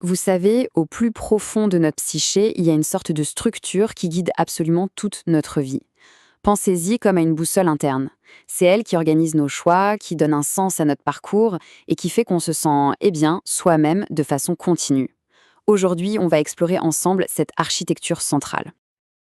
Vous savez, au plus profond de notre psyché, il y a une sorte de structure qui guide absolument toute notre vie. Pensez-y comme à une boussole interne. C'est elle qui organise nos choix, qui donne un sens à notre parcours et qui fait qu'on se sent, soi-même de façon continue. Aujourd'hui, on va explorer ensemble cette architecture centrale.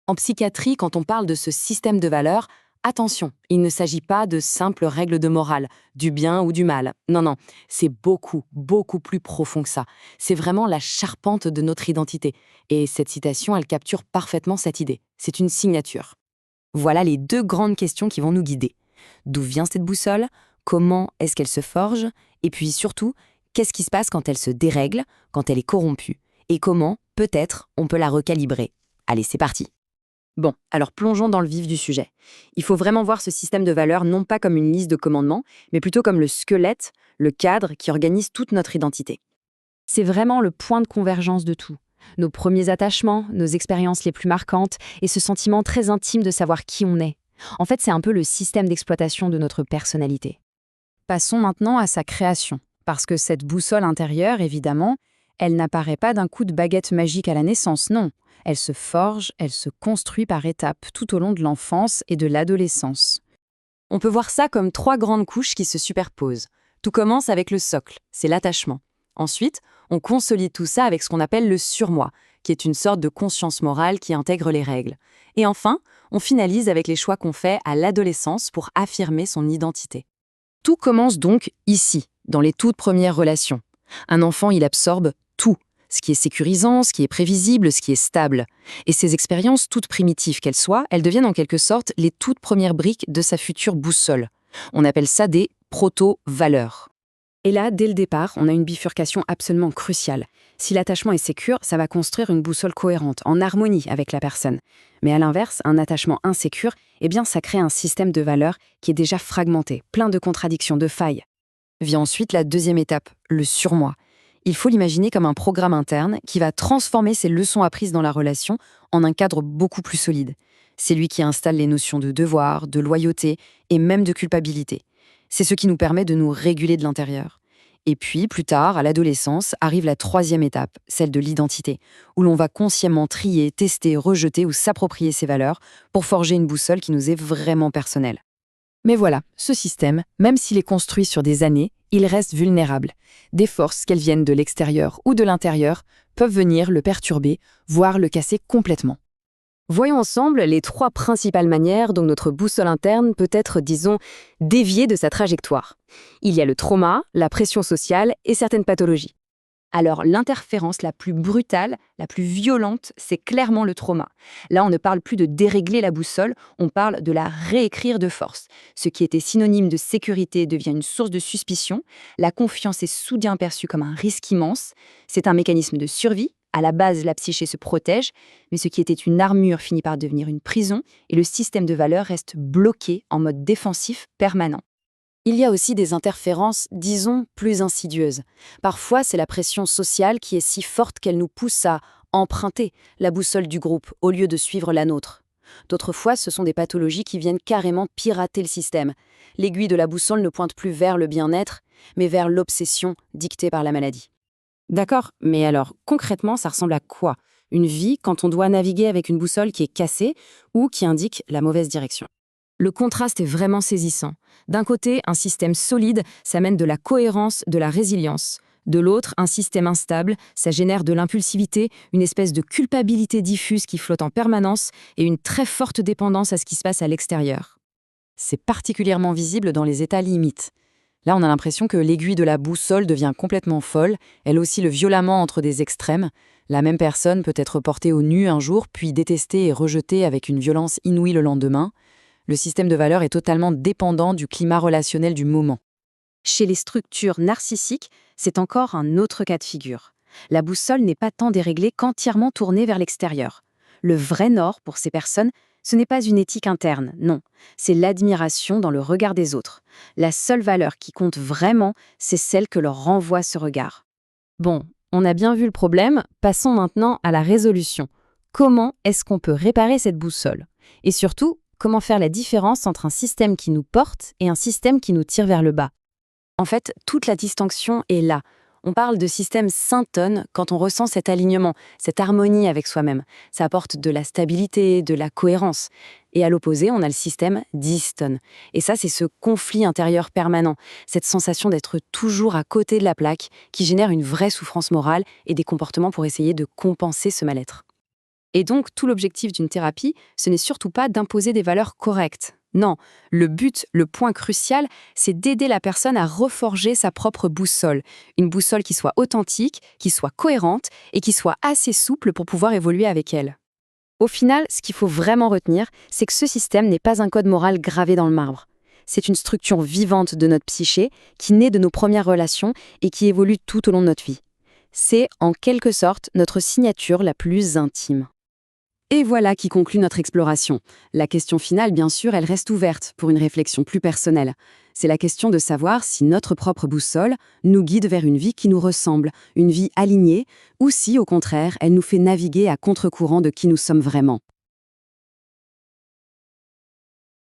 En psychiatrie, quand on parle de ce système de valeurs, attention, il ne s'agit pas de simples règles de morale, du bien ou du mal. Non, non, c'est beaucoup, beaucoup plus profond que ça. C'est vraiment la charpente de notre identité. Et cette citation, elle capture parfaitement cette idée. C'est une signature. Voilà les deux grandes questions qui vont nous guider. D'où vient cette boussole? Comment est-ce qu'elle se forge? Et puis surtout, qu'est-ce qui se passe quand elle se dérègle, quand elle est corrompue? Et comment, peut-être, on peut la recalibrer? Allez, c'est parti. Bon, alors plongeons dans le vif du sujet. Il faut vraiment voir ce système de valeurs non pas comme une liste de commandements, mais plutôt comme le squelette, le cadre qui organise toute notre identité. C'est vraiment le point de convergence de tout. Nos premiers attachements, nos expériences les plus marquantes et ce sentiment très intime de savoir qui on est. En fait, c'est un peu le système d'exploitation de notre personnalité. Passons maintenant à sa création, parce que cette boussole intérieure, évidemment, elle n'apparaît pas d'un coup de baguette magique à la naissance, non. Elle se forge, elle se construit par étapes tout au long de l'enfance et de l'adolescence. On peut voir ça comme trois grandes couches qui se superposent. Tout commence avec le socle, c'est l'attachement. Ensuite, on consolide tout ça avec ce qu'on appelle le surmoi, qui est une sorte de conscience morale qui intègre les règles. Et enfin, on finalise avec les choix qu'on fait à l'adolescence pour affirmer son identité. Tout commence donc ici, dans les toutes premières relations. Un enfant, il absorbe tout, ce qui est sécurisant, ce qui est prévisible, ce qui est stable. Et ces expériences, toutes primitives qu'elles soient, elles deviennent en quelque sorte les toutes premières briques de sa future boussole. On appelle ça des proto-valeurs. Et là, dès le départ, on a une bifurcation absolument cruciale. Si l'attachement est sécure, ça va construire une boussole cohérente, en harmonie avec la personne. Mais à l'inverse, un attachement insécure, ça crée un système de valeurs qui est déjà fragmenté, plein de contradictions, de failles. Vient ensuite la deuxième étape, le surmoi. Il faut l'imaginer comme un programme interne qui va transformer ces leçons apprises dans la relation en un cadre beaucoup plus solide. C'est lui qui installe les notions de devoir, de loyauté et même de culpabilité. C'est ce qui nous permet de nous réguler de l'intérieur. Et puis, plus tard, à l'adolescence, arrive la troisième étape, celle de l'identité, où l'on va consciemment trier, tester, rejeter ou s'approprier ces valeurs pour forger une boussole qui nous est vraiment personnelle. Mais voilà, ce système, même s'il est construit sur des années, il reste vulnérable. Des forces, qu'elles viennent de l'extérieur ou de l'intérieur, peuvent venir le perturber, voire le casser complètement. Voyons ensemble les trois principales manières dont notre boussole interne peut être, déviée de sa trajectoire. Il y a le trauma, la pression sociale et certaines pathologies. Alors, l'interférence la plus brutale, la plus violente, c'est clairement le trauma. Là, on ne parle plus de dérégler la boussole, on parle de la réécrire de force. Ce qui était synonyme de sécurité devient une source de suspicion. La confiance est soudain perçue comme un risque immense. C'est un mécanisme de survie. À la base, la psyché se protège, mais ce qui était une armure finit par devenir une prison et le système de valeurs reste bloqué en mode défensif permanent. Il y a aussi des interférences, plus insidieuses. Parfois, c'est la pression sociale qui est si forte qu'elle nous pousse à emprunter la boussole du groupe au lieu de suivre la nôtre. D'autres fois, ce sont des pathologies qui viennent carrément pirater le système. L'aiguille de la boussole ne pointe plus vers le bien-être, mais vers l'obsession dictée par la maladie. D'accord, mais alors concrètement, ça ressemble à quoi? Une vie quand on doit naviguer avec une boussole qui est cassée ou qui indique la mauvaise direction? Le contraste est vraiment saisissant. D'un côté, un système solide, ça mène de la cohérence, de la résilience. De l'autre, un système instable, ça génère de l'impulsivité, une espèce de culpabilité diffuse qui flotte en permanence et une très forte dépendance à ce qui se passe à l'extérieur. C'est particulièrement visible dans les états limites. Là, on a l'impression que l'aiguille de la boussole devient complètement folle, elle oscille violemment entre des extrêmes. La même personne peut être portée au nu un jour, puis détestée et rejetée avec une violence inouïe le lendemain. Le système de valeurs est totalement dépendant du climat relationnel du moment. Chez les structures narcissiques, c'est encore un autre cas de figure. La boussole n'est pas tant déréglée qu'entièrement tournée vers l'extérieur. Le vrai nord pour ces personnes, ce n'est pas une éthique interne, non. C'est l'admiration dans le regard des autres. La seule valeur qui compte vraiment, c'est celle que leur renvoie ce regard. Bon, on a bien vu le problème, passons maintenant à la résolution. Comment est-ce qu'on peut réparer cette boussole? Et surtout, comment faire la différence entre un système qui nous porte et un système qui nous tire vers le bas? En fait, toute la distinction est là. On parle de système syntone quand on ressent cet alignement, cette harmonie avec soi-même. Ça apporte de la stabilité, de la cohérence. Et à l'opposé, on a le système dystone. Et ça, c'est ce conflit intérieur permanent, cette sensation d'être toujours à côté de la plaque qui génère une vraie souffrance morale et des comportements pour essayer de compenser ce mal-être. Et donc, tout l'objectif d'une thérapie, ce n'est surtout pas d'imposer des valeurs correctes. Non, le but, le point crucial, c'est d'aider la personne à reforger sa propre boussole. Une boussole qui soit authentique, qui soit cohérente et qui soit assez souple pour pouvoir évoluer avec elle. Au final, ce qu'il faut vraiment retenir, c'est que ce système n'est pas un code moral gravé dans le marbre. C'est une structure vivante de notre psyché qui naît de nos premières relations et qui évolue tout au long de notre vie. C'est, en quelque sorte, notre signature la plus intime. Et voilà qui conclut notre exploration. La question finale, bien sûr, elle reste ouverte pour une réflexion plus personnelle. C'est la question de savoir si notre propre boussole nous guide vers une vie qui nous ressemble, une vie alignée, ou si, au contraire, elle nous fait naviguer à contre-courant de qui nous sommes vraiment.